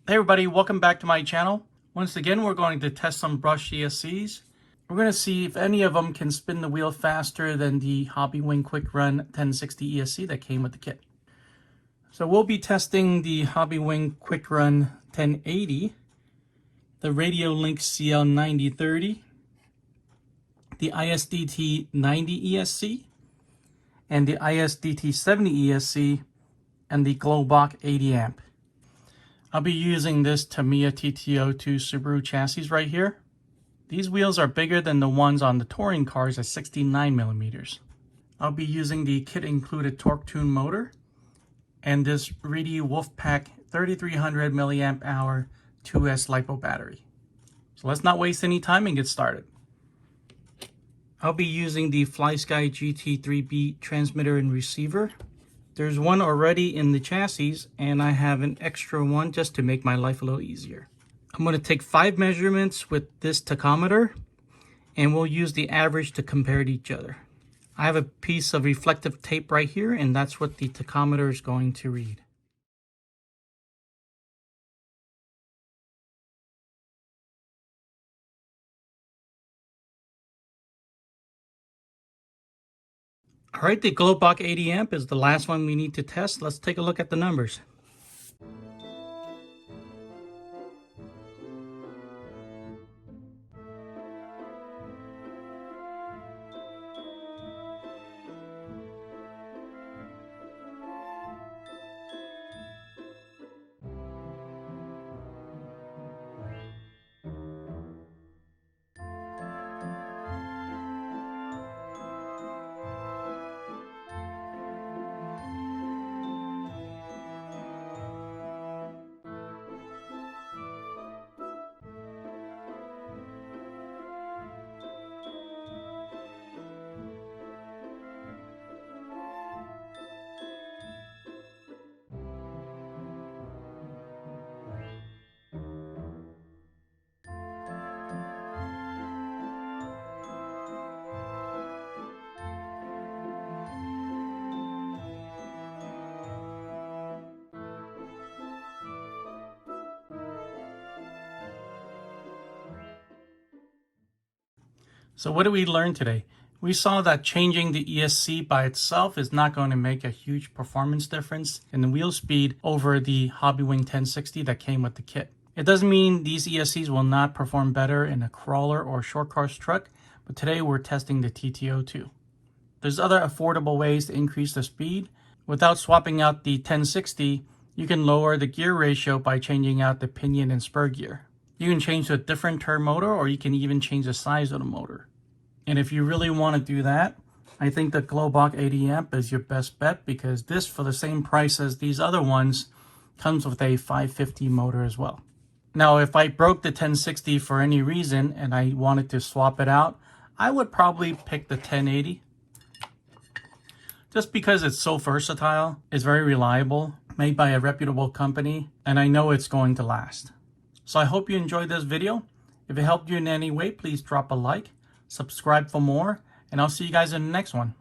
Hey everybody, welcome back to my channel. Once again, we're going to test some brush ESCs. We're going to see if any of them can spin the wheel faster than the Hobbywing QuicRun 1060 ESC that came with the kit. So we'll be testing the Hobbywing QuicRun 1080, the RadioLink CL9030, the ISDT 90 ESC, and the ISDT 70 ESC, and the Globact 80A. I'll be using this Tamiya TT-02 Subaru chassis right here. These wheels are bigger than the ones on the touring cars at 69mm. I'll be using the kit included torque tune motor and this Radio Wolfpack 3300 mAh 2S LiPo battery. So let's not waste any time and get started. I'll be using the FlySky GT3B transmitter and receiver. There's one already in the chassis, and I have an extra one just to make my life a little easier. I'm going to take 5 measurements with this tachometer, and we'll use the average to compare to each other. I have a piece of reflective tape right here, and that's what the tachometer is going to read. All right, the Globact 80A is the last one we need to test. Let's take a look at the numbers. So what did we learn today? We saw that changing the ESC by itself is not going to make a huge performance difference in the wheel speed over the Hobbywing 1060 that came with the kit. It doesn't mean these ESCs will not perform better in a crawler or short course truck, but today we're testing the TT-02. There's other affordable ways to increase the speed. Without swapping out the 1060, you can lower the gear ratio by changing out the pinion and spur gear. You can change to a different turn motor, or you can even change the size of the motor. And if you really want to do that, I think the Globact 80A is your best bet, because this, for the same price as these other ones, comes with a 550 motor as well. Now, if I broke the 1060 for any reason and I wanted to swap it out, I would probably pick the 1080. Just because it's so versatile, it's very reliable, made by a reputable company, and I know it's going to last. So I hope you enjoyed this video. If it helped you in any way, please drop a like, subscribe for more, and I'll see you guys in the next one.